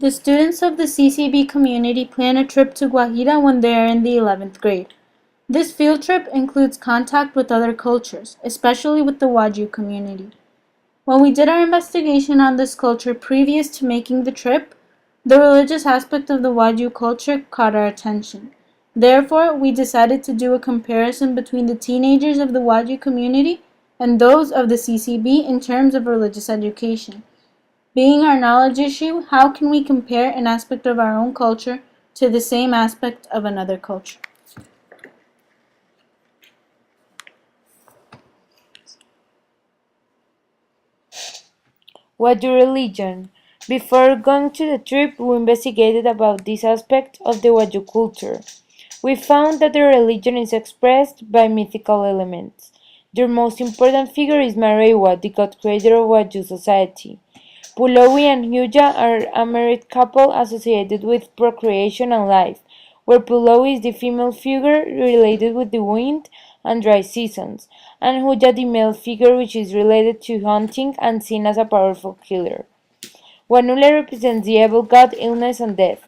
The students of the CCB community plan a trip to Guajira when they are in the 11th grade. This field trip includes contact with other cultures, especially with the Waju community. When we did our investigation on this culture previous to making the trip, the religious aspect of the Waju culture caught our attention. Therefore, we decided to do a comparison between the teenagers of the Waju community and those of the CCB in terms of religious education. Being our knowledge issue, how can we compare an aspect of our own culture to the same aspect of another culture? Waju religion. Before going to the trip, we investigated about this aspect of the Waju culture. We found that their religion is expressed by mythical elements. Their most important figure is Marewa, the god creator of Waju society. Pulowi and Hyuja are a married couple associated with procreation and life, where Pulowi is the female figure related with the wind and dry seasons, and Hyuja the male figure which is related to hunting and seen as a powerful killer. Wanule represents the evil god, illness, and death.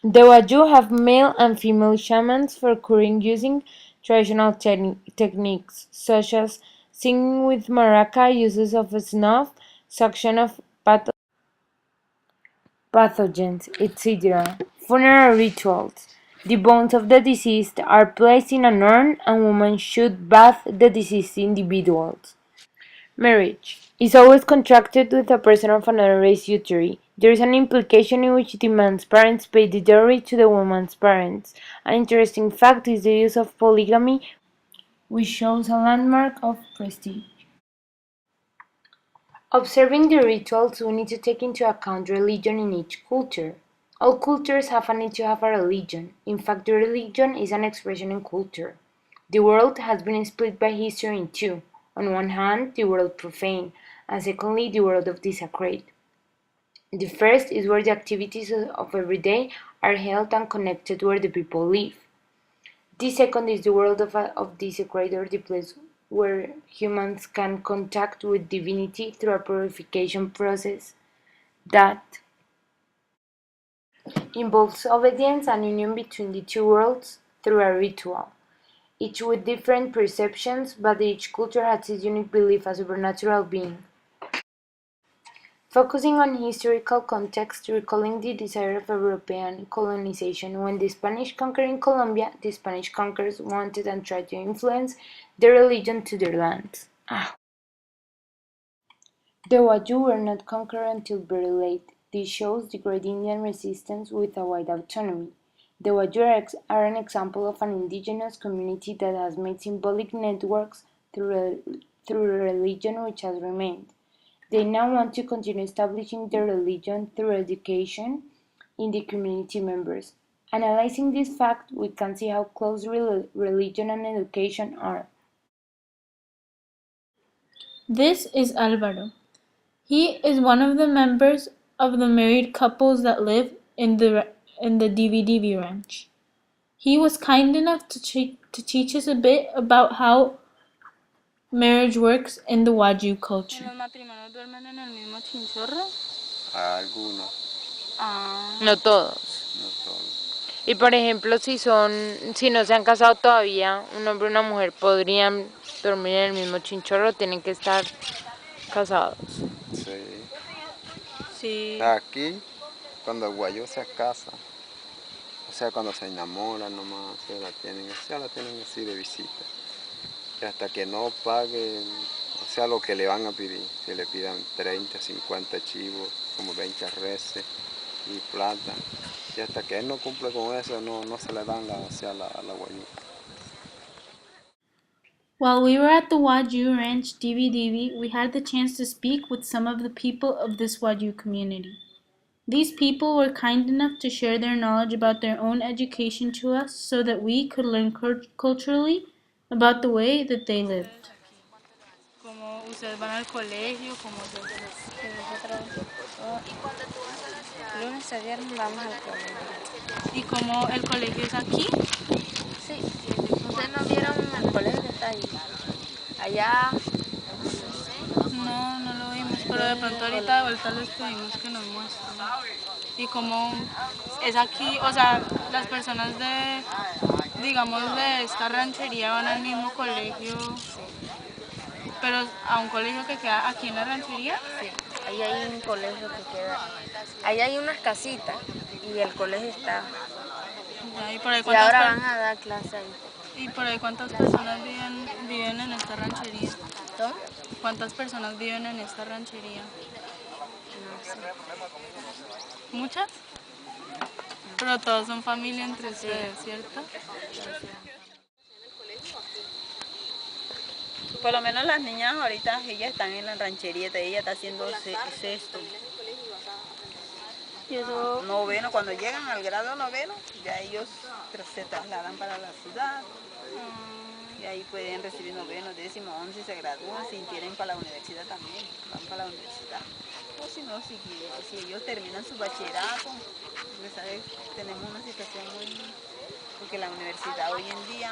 The Waju have male and female shamans for curing using traditional techniques, such as singing with maraca, uses of snuff, suction of pathogens, etc. Funeral rituals. The bones of the deceased are placed in an urn and women should bathe the deceased individuals. Marriage is always contracted with a person of another race usury. There is an implication in which the man's parents pay the dowry to the woman's parents. An interesting fact is the use of polygamy, which shows a landmark of prestige. Observing the rituals, we need to take into account religion in each culture. All cultures have a need to have a religion. In fact, the religion is an expression in culture. The world has been split by history in two. On one hand, the world profane, and secondly, the world of the sacred. The first is where the activities of every day are held and connected where the people live. The second is the world of the sacred, or the place where humans can contact with divinity through a purification process that involves obedience and union between the two worlds through a ritual, each with different perceptions, but each culture has its unique belief as a supernatural being. Focusing on historical context, recalling the desire of European colonization. When the Spanish conquered Colombia, the Spanish conquerors wanted and tried to influence their religion to their lands. The Waju were not conquered until very late. This shows the great Indian resistance with a wide autonomy. The Waju are an example of an indigenous community that has made symbolic networks through religion which has remained. They now want to continue establishing their religion through education in the community members. Analyzing this fact, we can see how close religion and education are. This is Alvaro. He is one of the members of the married couples that live in the DVD ranch. He was kind enough to teach us a bit about how marriage works in the Waju culture. ¿Los matrimonios duermen en el mismo chinchorro? Algunos, No todos. no todos. Y por ejemplo, si no se han casado todavía, un hombre y una mujer podrían dormir en el mismo chinchorro, tienen que estar casados. Sí. Sí. Aquí, cuando el guayo se casa, o sea, cuando se enamoran nomás, se la tienen así de visita. Y hasta que no paguen, o sea, lo que le van a pedir, si le pidan 30, 50 chivos, como 20 reses y plata. Y hasta que él no cumple con eso, no se le dan la guayuca. While we were at the Waju Ranch DVD, we had the chance to speak with some of the people of this Waju community. These people were kind enough to share their knowledge about their own education to us so that we could learn culturally about the way that they lived. Como ustedes van al colegio, como nosotros lunes a viernes vamos al colegio. ¿Y como el colegio es aquí? Sí, ustedes no vieron el colegio que está ahí. Allá. No, no lo vimos. Pero de pronto ahorita de vuelta les pedimos que nos muestren. Y cómo es aquí, o sea, las personas de, digamos, de esta ranchería van al mismo colegio, pero a un colegio que queda aquí en la ranchería. Sí, ahí hay un colegio que queda. Ahí hay unas casitas y el colegio está. Ya, y por ahí Y cuántas, ahora van a dar clase ahí. y por ahí cuántas personas viven en esta ranchería. ¿Cómo? ¿Cuántas personas viven en esta ranchería? No sé. ¿Muchas? Pero todos son familia entre ustedes, ¿cierto? Por lo menos las niñas ahorita, ellas están en la ranchería, ella está haciendo sexto. Y eso, Noveno, cuando llegan al grado noveno, ya ellos se trasladan para la ciudad. Y ahí pueden recibir noveno, décimo, 11, se gradúan, si quieren para la universidad también, van para la universidad. O si no, si ellos terminan su bachillerato, pues, ¿sabes? Tenemos una situación muy... Porque la universidad hoy en día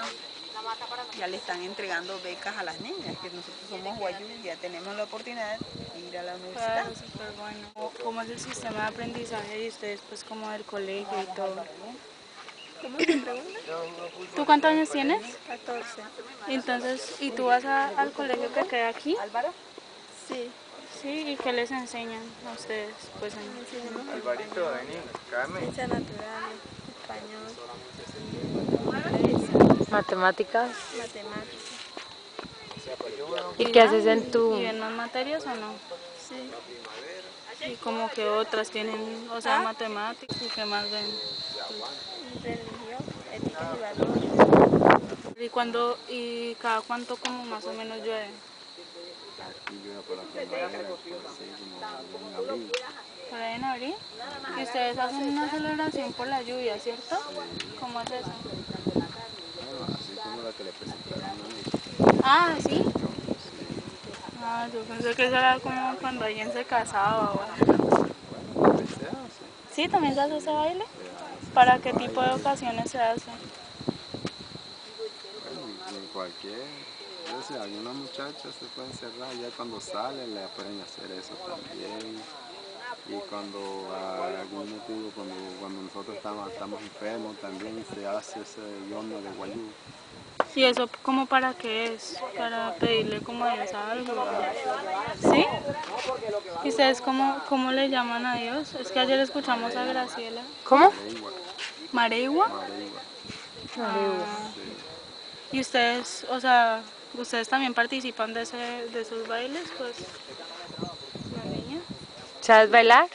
ya le están entregando becas a las niñas, que nosotros somos guayú y ya tenemos la oportunidad de ir a la universidad. claro, súper bueno. ¿Cómo es el sistema de aprendizaje de ustedes, pues como del colegio y todo? ¿Cómo te preguntas? ¿Tú cuántos años tienes? 14. Entonces, ¿y tú vas al colegio que queda aquí? ¿Álvaro? Sí. Sí, ¿y qué les enseñan a ustedes? Pues Alvarito, vení, Carmen. Ciencias naturales, español, Matemáticas. matemáticas. ¿Y qué haces en ¿Y tu...? ven más materias o no? Sí. Y como que otras tienen, o sea, matemáticas y qué más ven. Religión, ética y valores. ¿Y cada cuánto como más o menos llueve? Aquí llueve por la primavera, pues así como en abril. ¿Por ahí en abril? Y ustedes hacen una celebración por la lluvia, ¿cierto? ¿Cómo es eso? Bueno, así como la que le presentaron a mí. Ah, ¿sí? Sí. Ah, yo pensé que eso era como cuando alguien se casaba o algo. Bueno, también se hace. ¿Sí? ¿También se hace ese baile? Se ¿Para hace qué tipo de baile. ocasiones se hace? Bueno, y en cualquier, yo sé, algunas muchachas se pueden cerrar, ya cuando salen le pueden hacer eso también. Y cuando hay algún motivo, cuando nosotros estamos enfermos, también se hace ese horno de guayú. ¿Y eso como para qué es? Para pedirle como a Dios algo. ¿Sí? ¿Y ustedes cómo le llaman a Dios? Es que ayer escuchamos a Graciela. ¿Cómo? ¿Mareigua? Mareigua. Ah, Sí. y ustedes, o sea, ustedes también participan de esos bailes, pues, la niña. ¿Sabes bailar?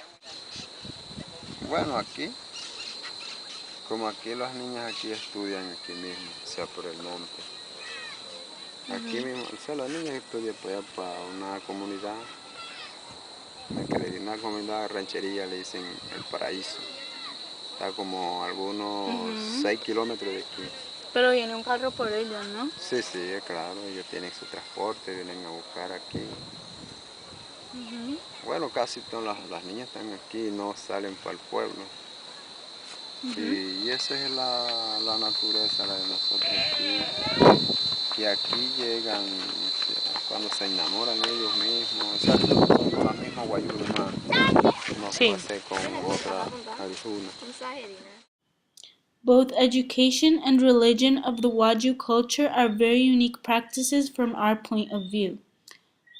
Bueno, aquí, como aquí las niñas aquí estudian aquí mismo, o sea, por el monte. Aquí mismo, o sea, las niñas estudian para una comunidad, una comunidad ranchería, le dicen El Paraíso. Está como algunos 6 kilómetros de aquí. Pero viene un carro por ellos, ¿no? Sí, sí, es claro, ellos tienen su transporte, vienen a buscar aquí. Bueno, casi todas las niñas están aquí, no salen para el pueblo. Y esa es la naturaleza la de nosotros aquí. Que aquí llegan, o sea, cuando se enamoran ellos mismos, o sea, con la misma guayuna, no Sí. puede ser con otra alguna. Both education and religion of the Waju culture are very unique practices from our point of view.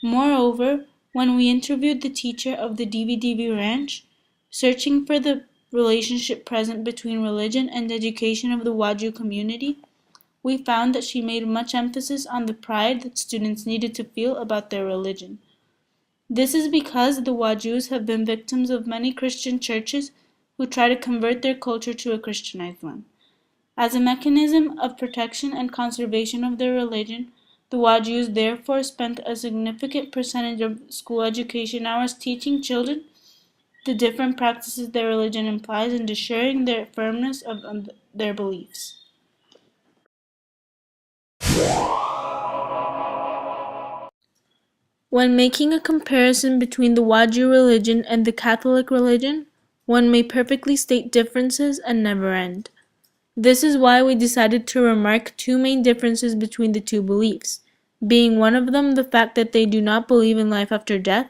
Moreover, when we interviewed the teacher of the DVDV Ranch, searching for the relationship present between religion and education of the Waju community, we found that she made much emphasis on the pride that students needed to feel about their religion. This is because the Wajus have been victims of many Christian churches who try to convert their culture to a Christianized one. As a mechanism of protection and conservation of their religion, the Wajus therefore spent a significant percentage of school education hours teaching children the different practices their religion implies and assuring their firmness of their beliefs. When making a comparison between the Waju religion and the Catholic religion, one may perfectly state differences and never end. This is why we decided to remark two main differences between the two beliefs, being one of them the fact that they do not believe in life after death,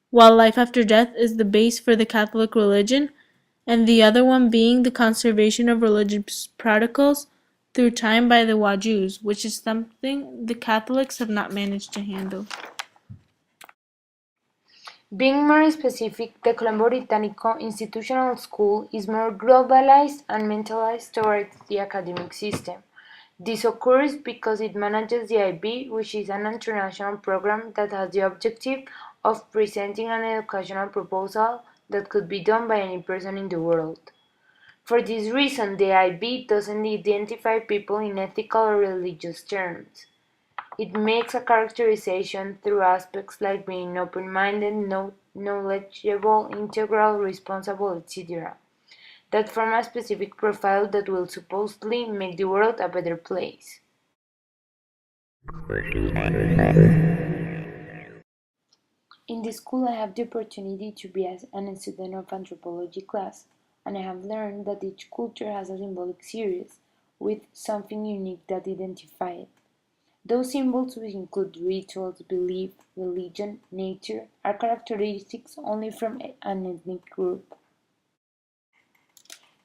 while life after death is the base for the Catholic religion, and the other one being the conservation of religious protocols through time by the Wajus, which is something the Catholics have not managed to handle. Being more specific, the Colombo Británico institutional school is more globalized and mentalized towards the academic system. This occurs because it manages the IB, which is an international program that has the objective of presenting an educational proposal that could be done by any person in the world. For this reason, the IB doesn't identify people in ethical or religious terms. It makes a characterization through aspects like being open-minded, knowledgeable, integral, responsible, etc., that form a specific profile that will supposedly make the world a better place. In the school, I have the opportunity to be an student of anthropology class, and I have learned that each culture has a symbolic series with something unique that identifies it. Those symbols, which include rituals, belief, religion, nature, are characteristics only from an ethnic group.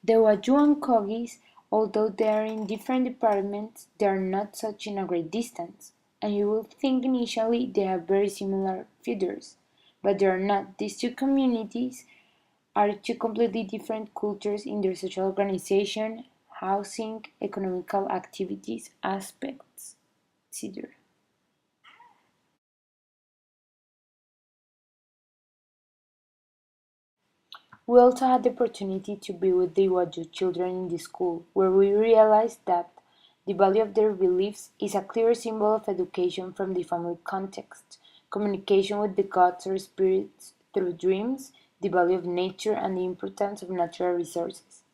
The Waju and Kogis, although they are in different departments, they are not such in a great distance, and you will think initially they have very similar features, but they are not. These two communities are two completely different cultures in their social organization, housing, economical activities, aspects, etc. We also had the opportunity to be with the Waju children in the school, where we realized that the value of their beliefs is a clear symbol of education from the family context, communication with the gods or spirits through dreams, the value of nature, and the importance of natural resources.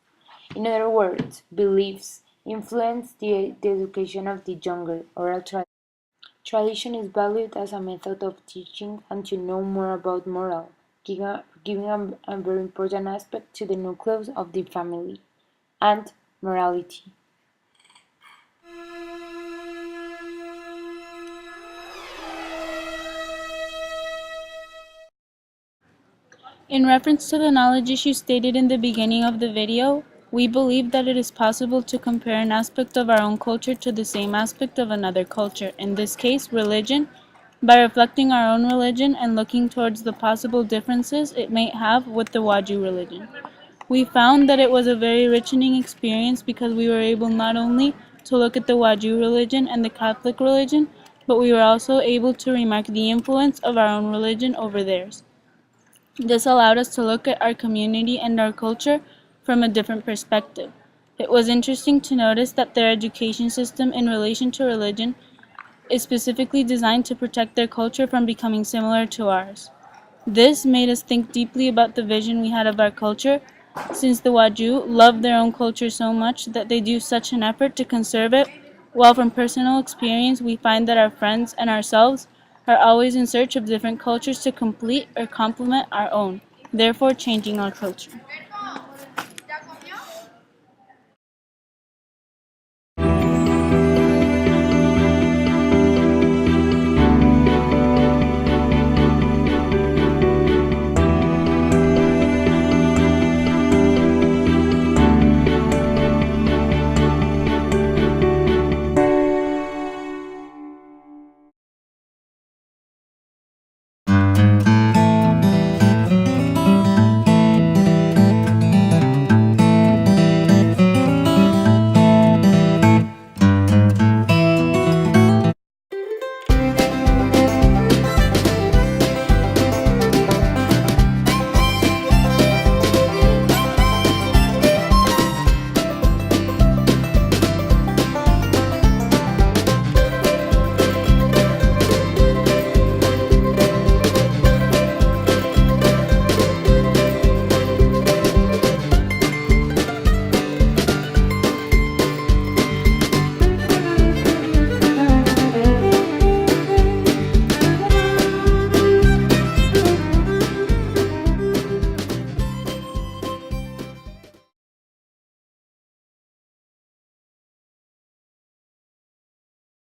In other words, beliefs influence the education of the younger. Oral tradition is valued as a method of teaching and to know more about moral, giving a very important aspect to the nucleus of the family, and morality. In reference to the knowledge issue stated in the beginning of the video, we believe that it is possible to compare an aspect of our own culture to the same aspect of another culture, in this case, religion, by reflecting our own religion and looking towards the possible differences it may have with the Waju religion. We found that it was a very enriching experience because we were able not only to look at the Waju religion and the Catholic religion, but we were also able to remark the influence of our own religion over theirs. This allowed us to look at our community and our culture from a different perspective. It was interesting to notice that their education system in relation to religion is specifically designed to protect their culture from becoming similar to ours. This made us think deeply about the vision we had of our culture, since the Waju love their own culture so much that they do such an effort to conserve it, while from personal experience we find that our friends and ourselves are always in search of different cultures to complete or complement our own, therefore changing our culture.